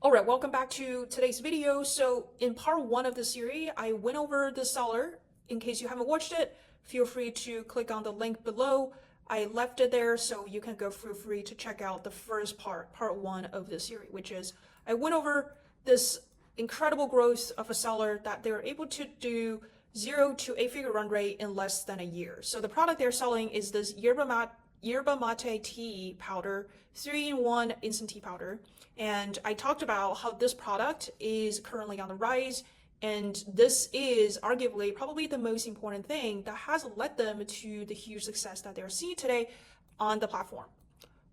All right, welcome back to today's video. So in part one of the series, I went over the seller. In case you haven't watched it, feel free to click on the link below. I left it there so you can go feel free to check out the first part one of the series, which is I went over this incredible growth of a seller that they're able to do 0 to 8-figure run rate in less than a year. So the product they're selling is this yerba mate tea powder, 3-in-1 instant tea powder. And I talked about how this product is currently on the rise. And this is arguably probably the most important thing that has led them to the huge success that they're seeing today on the platform.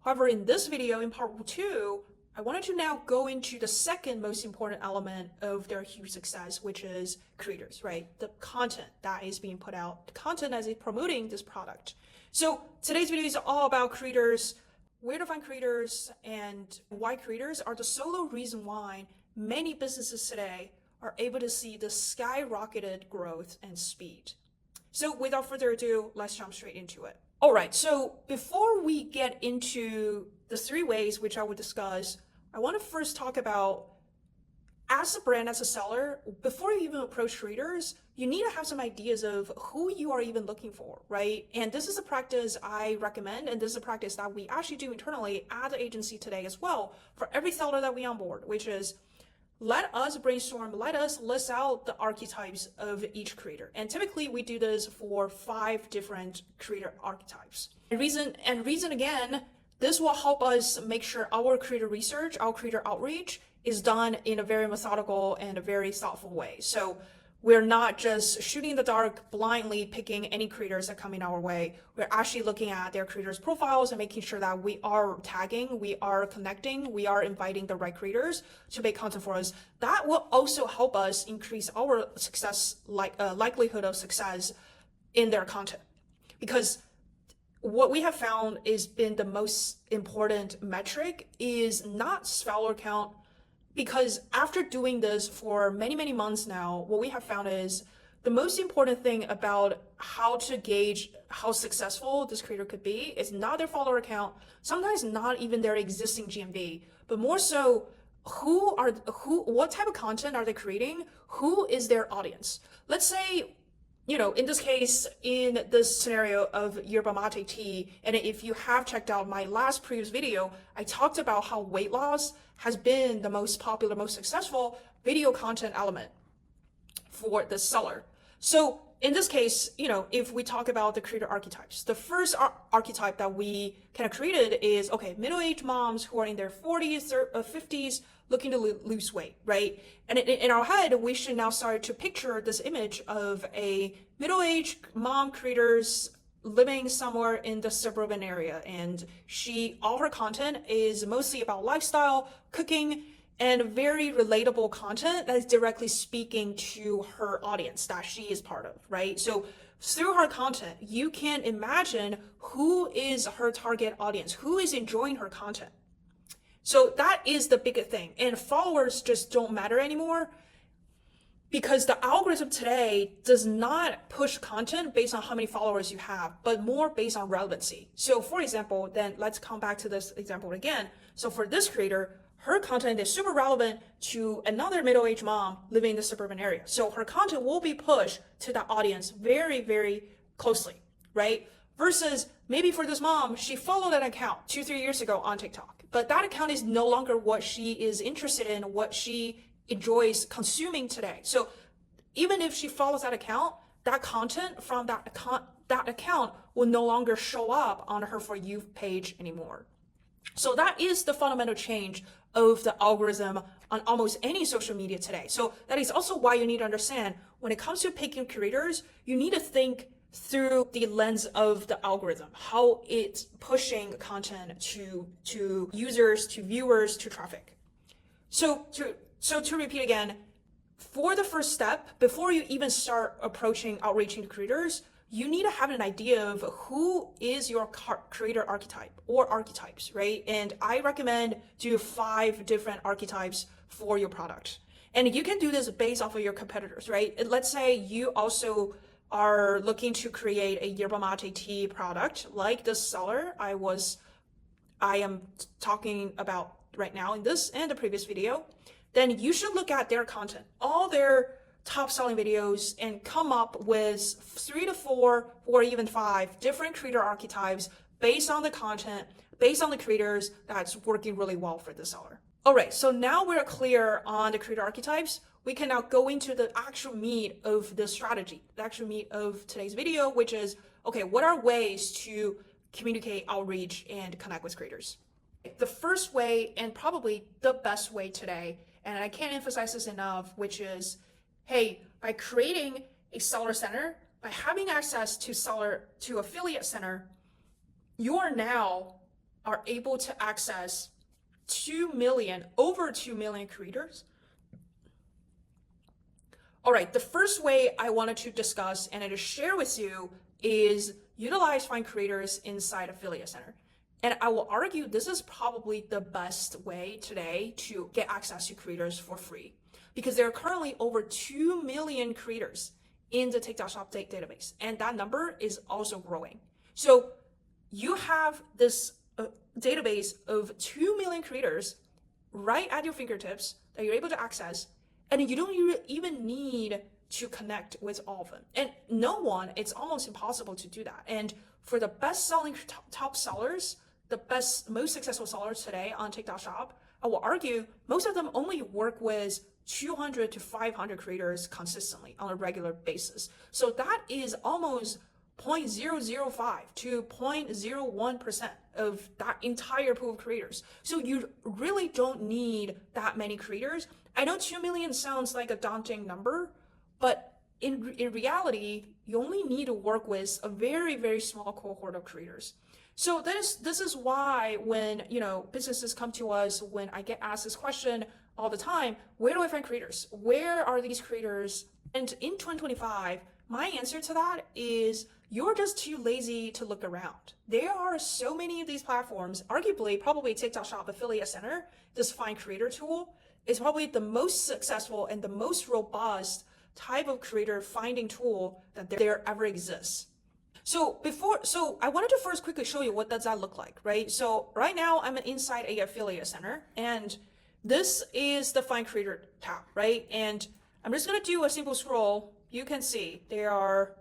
However, in this video, in part two, I wanted to now go into the second most important element of their huge success, which is creators, right? The content that is being put out, the content that is promoting this product. So today's video is all about creators, where to find creators, and why creators are the solo reason why many businesses today are able to see the skyrocketed growth and speed. So without further ado, let's jump straight into it. All right, so before we get into the 3 ways which I would discuss, I want to first talk about, as a brand, as a seller, before you even approach creators, you need to have some ideas of who you are even looking for, right? And this is a practice I recommend, and this is a practice that we actually do internally at the agency today as well for every seller that we onboard, which is let us brainstorm, let us list out the archetypes of each creator. And typically we do this for 5 different creator archetypes. And reason again, this will help us make sure our creator research, our creator outreach is done in a very methodical and a very thoughtful way. So we're not just shooting in the dark, blindly picking any creators that come in our way. We're actually looking at their creators' profiles and making sure that we are tagging, we are connecting, we are inviting the right creators to make content for us. That will also help us increase our success, likelihood of success in their content. Because what we have found is been the most important metric is not follower count, because after doing this for many, many months now, what we have found is the most important thing about how to gauge how successful this creator could be is not their follower count, sometimes not even their existing GMV, but more so what type of content are they creating? Who is their audience? Let's say, in this case, in this scenario of yerba mate tea, and if you have checked out my last previous video, I talked about how weight loss has been the most popular, most successful video content element for the seller. So in this case, if we talk about the creator archetypes, the first archetype that we kind of created is, okay, middle-aged moms who are in their 40s or 50s looking to lose weight, right? And in our head, we should now start to picture this image of a middle-aged mom creators living somewhere in the suburban area. And all her content is mostly about lifestyle, cooking, and very relatable content that is directly speaking to her audience that she is part of, right? So through her content, you can imagine who is her target audience, who is enjoying her content. So that is the biggest thing. And followers just don't matter anymore, because the algorithm today does not push content based on how many followers you have, but more based on relevancy. So for example, then let's come back to this example again. So for this creator, her content is super relevant to another middle-aged mom living in the suburban area. So her content will be pushed to that audience very, very closely, right? Versus maybe for this mom, she followed an account 2-3 years ago on TikTok, but that account is no longer what she is interested in, what she enjoys consuming today. So even if she follows that account, that content from that account will no longer show up on her For You page anymore. So that is the fundamental change of the algorithm on almost any social media today. So that is also why you need to understand, when it comes to picking creators, you need to think through the lens of the algorithm, how it's pushing content to users, to viewers, to traffic. So to repeat again, for the first step, before you even start outreaching to creators, you need to have an idea of who is your creator archetype or archetypes, right? And I recommend do 5 different archetypes for your product. And you can do this based off of your competitors, right? Let's say you also are looking to create a yerba mate tea product like the seller I am talking about right now in this and the previous video, then you should look at their content, all their top selling videos, and come up with 3 to 4 or even 5 different creator archetypes based on the content, based on the creators that's working really well for the seller. All right, so now we're clear on the creator archetypes. We can now go into the actual meat of the strategy, the actual meat of today's video, which is, okay, what are ways to communicate, outreach, and connect with creators? The first way, and probably the best way today, and I can't emphasize this enough, which is, hey, by creating a seller center, by having access to affiliate center, you are now able to access over 2 million creators. All right, the first way I wanted to discuss and to share with you is utilize Find Creators inside Affiliate Center. And I will argue this is probably the best way today to get access to creators for free, because there are currently over 2 million creators in the TikTok Shop database, and that number is also growing. So you have this database of 2 million creators right at your fingertips that you're able to access, and you don't even need to connect with all of them. And it's almost impossible to do that. And for the best-selling top sellers, the most successful sellers today on TikTok Shop, I will argue most of them only work with 200 to 500 creators consistently on a regular basis. So that is almost 0.005 to 0.01% of that entire pool of creators. So you really don't need that many creators. I know 2 million sounds like a daunting number, but in reality, you only need to work with a very, very small cohort of creators. So this is why when businesses come to us, when I get asked this question all the time, where do I find creators? Where are these creators? And in 2025, my answer to that is you're just too lazy to look around. There are so many of these platforms. Arguably, probably TikTok Shop Affiliate Center, this Find Creator tool, is probably the most successful and the most robust type of creator finding tool that there ever exists. So I wanted to first quickly show you what does that look like, right? So right now I'm inside a affiliate center, and this is the Find Creator tab, right? And I'm just gonna do a simple scroll. You can see there are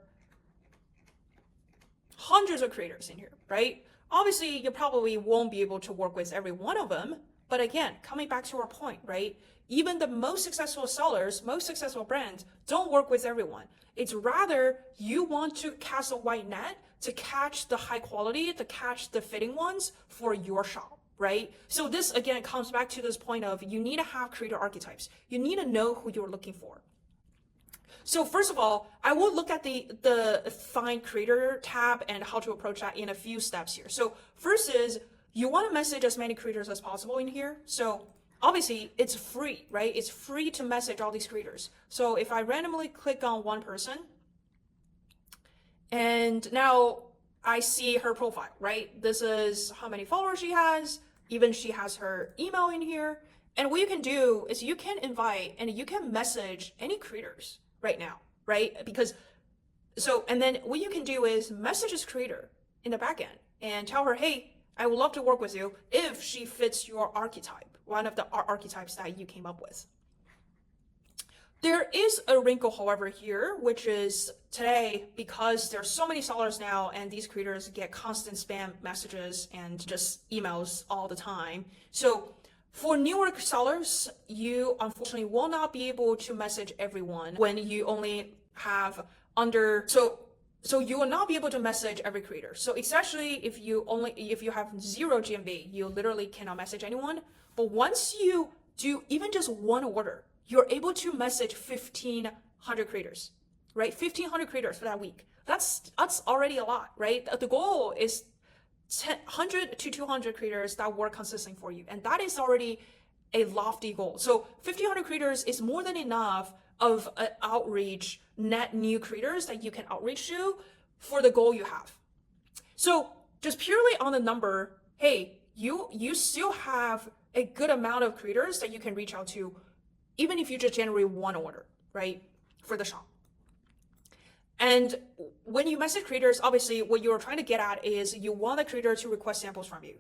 hundreds of creators in here, right? Obviously, you probably won't be able to work with every one of them, but again, coming back to our point, right? Even the most successful sellers, most successful brands don't work with everyone. It's rather you want to cast a wide net to catch the high quality, to catch the fitting ones for your shop, right? So this again comes back to this point of you need to have creator archetypes. You need to know who you're looking for. So first of all, I will look at the Find Creator tab and how to approach that in a few steps here. So first is you want to message as many creators as possible in here. So obviously it's free, right? It's free to message all these creators. So if I randomly click on one person and now I see her profile, right? This is how many followers she has. Even she has her email in here. And what you can do is you can invite and you can message any creators right now, right? And then what you can do is message this creator in the backend and tell her, hey, I would love to work with you if she fits your archetype, one of the archetypes that you came up with. There is a wrinkle, however, here, which is today, because there's so many sellers now and these creators get constant spam messages and just emails all the time. So for newer sellers, you unfortunately will not be able to message everyone when you only have so you will not be able to message every creator. So especially if you have 0 GMV, you literally cannot message anyone. But once you do even just one order, you're able to message 1,500 creators, right? 1,500 creators for that week. That's already a lot, right? The goal is 100 to 200 creators that work consistently for you. And that is already a lofty goal. So 1,500 creators is more than enough of an outreach, net new creators that you can outreach to for the goal you have. So just purely on the number, hey, you still have a good amount of creators that you can reach out to, even if you just generate one order, right, for the shop. And when you message creators, obviously what you're trying to get at is you want the creator to request samples from you.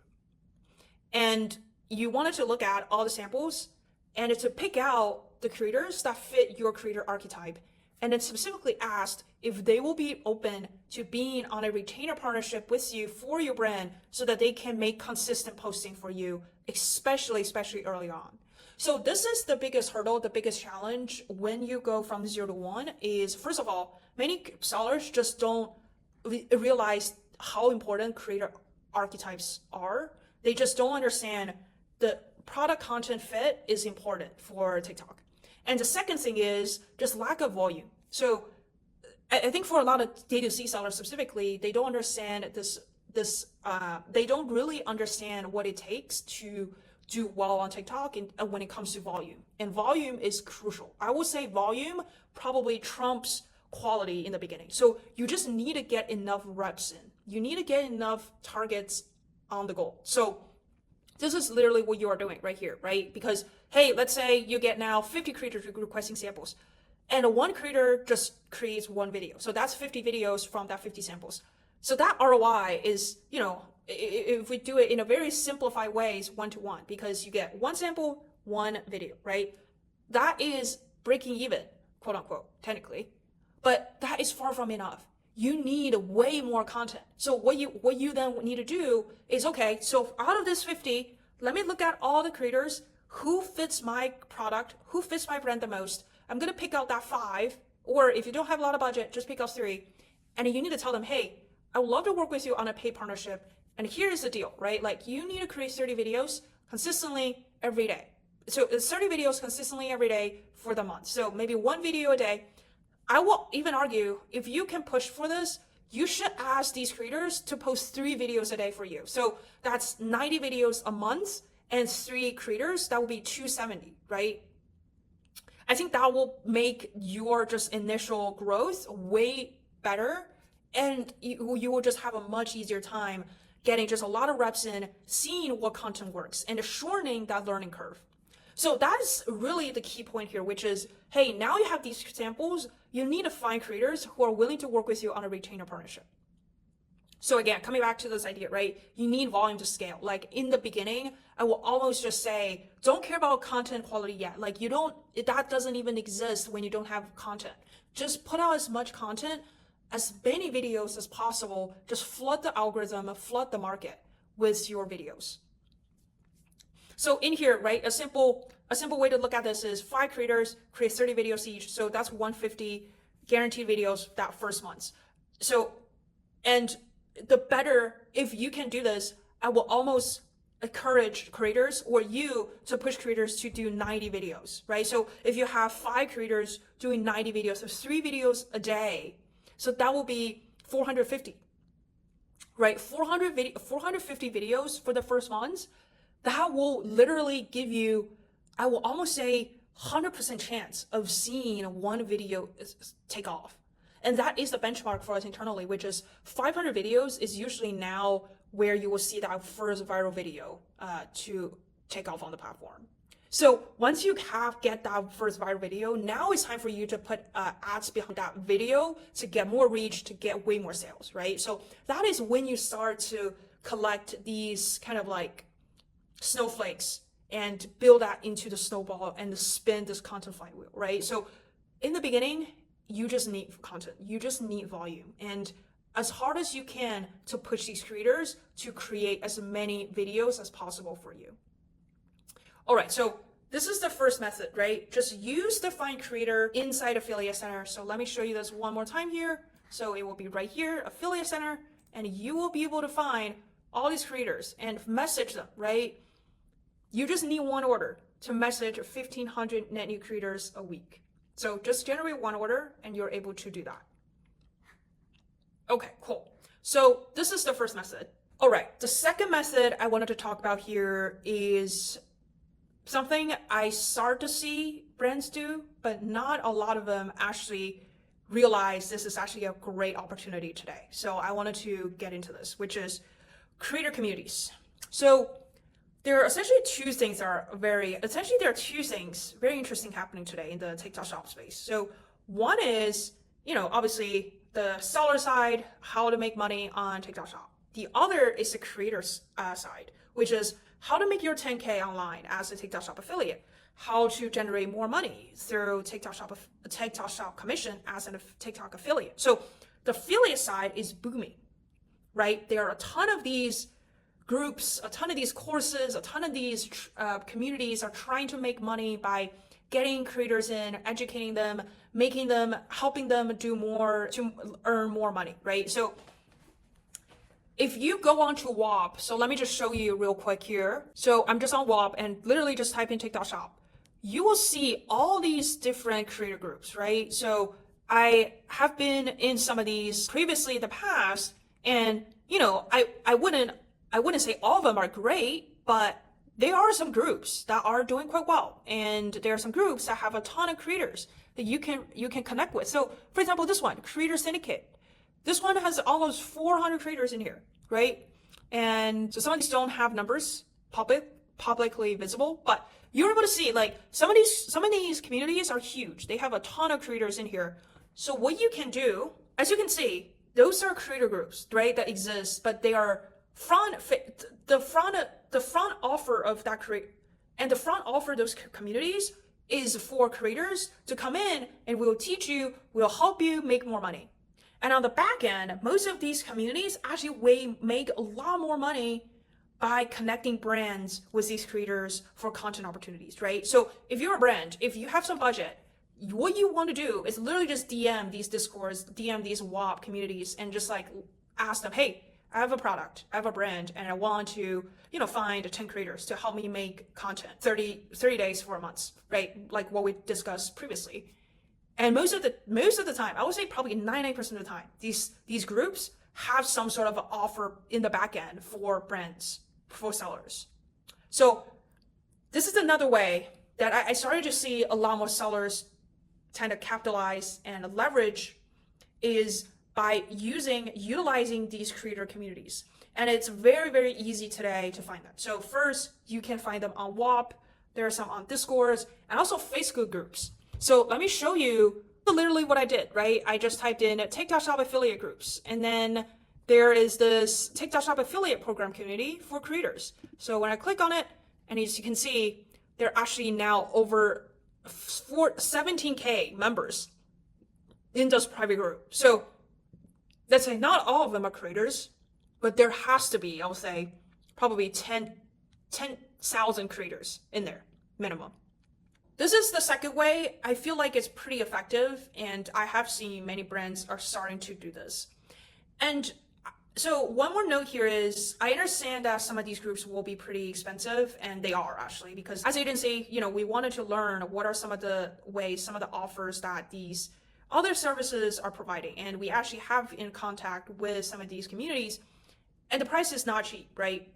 And you wanted to look at all the samples and to pick out the creators that fit your creator archetype, and then specifically asked if they will be open to being on a retainer partnership with you for your brand so that they can make consistent posting for you, especially early on. So this is the biggest hurdle, the biggest challenge when you go from 0 to 1 is, first of all, many sellers just don't realize how important creator archetypes are. They just don't understand the product content fit is important for TikTok. And the second thing is just lack of volume. So I think for a lot of D2C sellers specifically, they don't understand they don't really understand what it takes to do well on TikTok when it comes to volume. And volume is crucial. I would say volume probably trumps quality in the beginning. So you just need to get enough reps in. You need to get enough targets on the goal. So this is literally what you are doing right here, right? Because, hey, let's say you get now 50 creators requesting samples, and one creator just creates one video. So that's 50 videos from that 50 samples. So that ROI is, if we do it in a very simplified way, is 1-to-1, because you get one sample, one video, right? That is breaking even, quote unquote, technically. But that is far from enough. You need way more content. So what you then need to do is, okay, so out of this 50, let me look at all the creators who fits my product, who fits my brand the most. I'm going to pick out that 5, or if you don't have a lot of budget, just pick out 3. And you need to tell them, hey, I would love to work with you on a paid partnership. And here's the deal, right? Like, you need to create 30 videos consistently every day. So it's 30 videos consistently every day for the month. So maybe one video a day. I will even argue, if you can push for this, you should ask these creators to post 3 videos a day for you. So that's 90 videos a month and 3 creators, that will be 270, right? I think that will make your just initial growth way better, and you will just have a much easier time getting just a lot of reps in, seeing what content works, and shortening that learning curve. So that's really the key point here, which is, hey, now you have these samples, you need to find creators who are willing to work with you on a retainer partnership. So again, coming back to this idea, right? You need volume to scale. Like, in the beginning, I will almost just say, don't care about content quality yet. Like, that doesn't even exist when you don't have content. Just put out as much content, as many videos as possible. Just flood the algorithm, flood the market with your videos. So in here, right, a simple way to look at this is 5 creators create 30 videos each. So that's 150 guaranteed videos that first month. So, and the better, if you can do this, I will almost encourage creators or you to push creators to do 90 videos, right? So if you have 5 creators doing 90 videos, so 3 videos a day, so that will be 450, right? 450 videos for the first month. That will literally give you, I will almost say, 100% chance of seeing one video take off. And that is the benchmark for us internally, which is 500 videos is usually now where you will see that first viral video to take off on the platform. So once you get that first viral video, now it's time for you to put ads behind that video to get more reach, to get way more sales, right? So that is when you start to collect these kind of like snowflakes and build that into the snowball and spin this content flywheel, right? So in the beginning, you just need content, you just need volume, and as hard as you can to push these creators to create as many videos as possible for you. All right, so this is the first method, right? Just use the Find Creator inside Affiliate Center. So let me show you this one more time here. So it will be right here, Affiliate Center, and you will be able to find all these creators and message them, right? You just need one order to message 1,500 net new creators a week. So just generate one order and you're able to do that. Okay, cool. So this is the first method. All right, the second method I wanted to talk about here is something I start to see brands do, but not a lot of them actually realize this is actually a great opportunity today. So I wanted to get into this, which is creator communities. So there are essentially two things very interesting happening today in the TikTok shop space. So one is, obviously the seller side, how to make money on TikTok shop. The other is the creator side, which is how to make your 10K online as a TikTok Shop affiliate, how to generate more money through TikTok Shop commission as a TikTok affiliate. So the affiliate side is booming, right? There are a ton of these groups, a ton of these courses, a ton of these communities are trying to make money by getting creators in, educating them, making them, helping them do more to earn more money, right? So if you go onto WAP, so let me just show you real quick here. So I'm just on WAP and literally just type in TikTok Shop. You will see all these different creator groups, right? So I have been in some of these previously in the past, and you know, I wouldn't say all of them are great, but there are some groups that are doing quite well, and there are some groups that have a ton of creators that you can connect with. So for example, this one, Creator Syndicate, this one has almost 400 creators in here, right? And so some of these don't have numbers publicly visible, but you're able to see like some of these communities are huge. They have a ton of creators in here. So what you can do, as you can see, those are creator groups, right, that exist, but they are the front offer of that and the front offer of those communities is for creators to come in and we'll teach you, we'll help you make more money. And on the back end, most of these communities actually make a lot more money by connecting brands with these creators for content opportunities, right? So if you're a brand, if you have some budget, what you want to do is literally just DM these Discords, DM these WAP communities, and just like ask them, hey, I have a product, I have a brand, and I want to, you know, find 10 creators to help me make content 30 days, 4 months, right? Like what we discussed previously. And most of the time, I would say probably 99% of the time, these groups have some sort of offer in the back end for brands, for sellers. So this is another way that I started to see a lot more sellers tend to capitalize and leverage is by utilizing these creator communities. And it's very, very easy today to find them. So first, you can find them on WAP. There are some on Discords and also Facebook groups. So let me show you literally what I did, right? I just typed in TikTok Shop affiliate groups, and then there is this TikTok Shop affiliate program community for creators. So when I click on it, and as you can see, there are actually now over 17K members in this private group. So let's say not all of them are creators, but there has to be, I would say, probably 10,000 creators in there, minimum. This is the second way. I feel like it's pretty effective, and I have seen many brands are starting to do this. And so one more note here is I understand that some of these groups will be pretty expensive, and they are actually, because as agency, you know, we wanted to learn what are some of the ways, some of the offers that these other services are providing. And we actually have in contact with some of these communities, and the price is not cheap, right?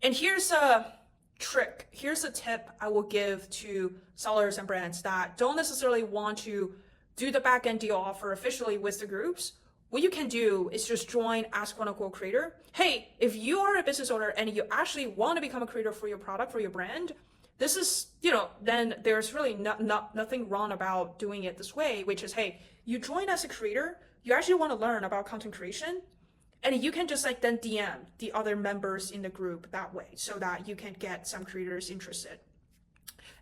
And here's a trick. Here's a tip I will give to sellers and brands that don't necessarily want to do the back-end deal offer officially with the groups. What you can do is just join as quote-unquote creator. Hey, if you are a business owner and you actually want to become a creator for your product, for your brand, this is, you know, then there's really nothing wrong about doing it this way, which is, hey, you join as a creator, you actually want to learn about content creation, and you can just like then DM the other members in the group that way so that you can get some creators interested.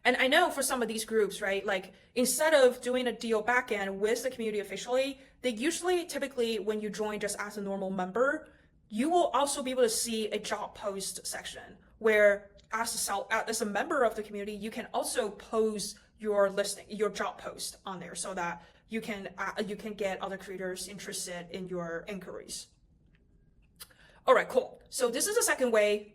And I know for some of these groups, right, like instead of doing a deal backend with the community officially, they usually typically when you join just as a normal member, you will also be able to see a job post section where as a member of the community, you can also post your listing, your job post on there so that you can get other creators interested in your inquiries. All right, cool. So this is the second way,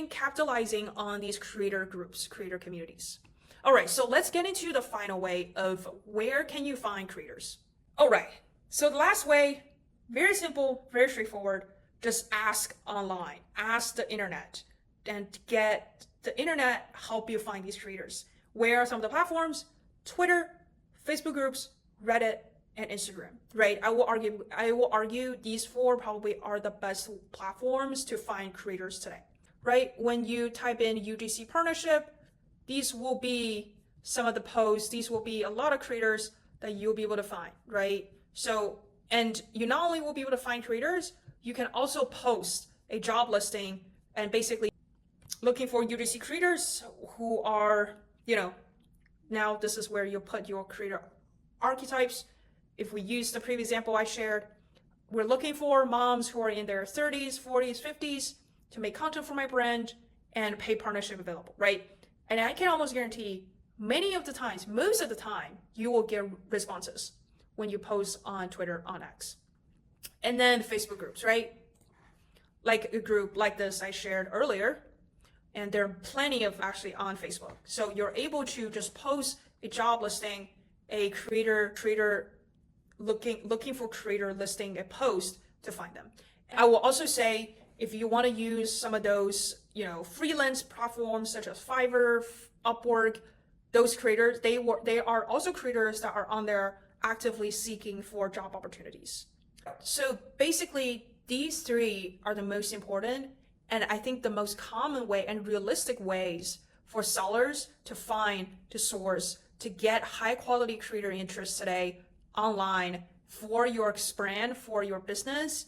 capitalizing on these creator groups, creator communities. All right, so let's get into the final way of where can you find creators? All right, so the last way, very simple, very straightforward, just ask online, ask the internet, and get the internet help you find these creators. Where are some of the platforms? Twitter, Facebook groups, Reddit, and Instagram, right? I will argue these four probably are the best platforms to find creators today, right? When you type in UGC partnership, these will be some of the posts, these will be a lot of creators that you'll be able to find, right? So, and you not only will be able to find creators, you can also post a job listing and basically looking for UGC creators who are, now this is where you put your creator archetypes. If we use the previous example I shared, we're looking for moms who are in their 30s, 40s, 50s to make content for my brand and pay partnership available, right? And I can almost guarantee most of the time, you will get responses when you post on Twitter, on X. And then Facebook groups, right? Like a group like this I shared earlier, and there are plenty of actually on Facebook. So you're able to just post a job listing, a creator looking for creator listing, a post to find them. I will also say, if you want to use some of those, freelance platforms such as Fiverr, Upwork, those creators, they are also creators that are on there actively seeking for job opportunities. So basically, these three are the most important, and I think the most common way and realistic ways for sellers to find, to source, to get high quality creator interest today online for your brand, for your business,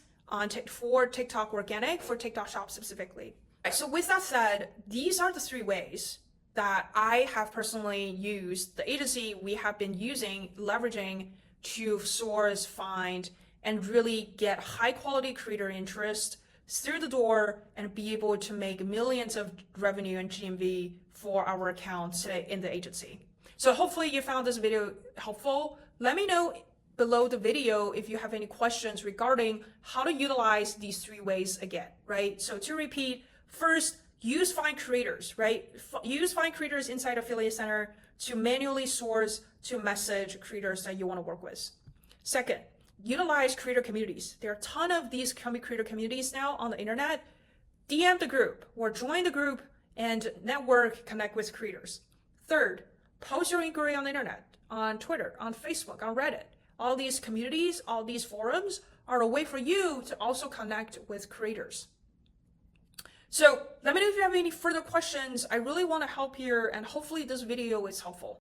for TikTok organic, for TikTok Shop specifically. So with that said, these are the three ways that I have personally used, the agency we have been leveraging to source, find, and really get high quality creator interest through the door and be able to make millions of revenue and GMV for our accounts today in the agency. So hopefully you found this video helpful. Let me know below the video if you have any questions regarding how to utilize these three ways again, right? So to repeat, first, use Find Creators, right? Use Find Creators inside Affiliate Center to manually source, to message creators that you want to work with. Second, utilize creator communities. There are a ton of these creator communities now on the internet. DM the group or join the group and network, connect with creators. Third, post your inquiry on the internet, on Twitter, on Facebook, on Reddit. All these communities, all these forums are a way for you to also connect with creators. So let me know if you have any further questions. I really want to help here, and hopefully this video is helpful.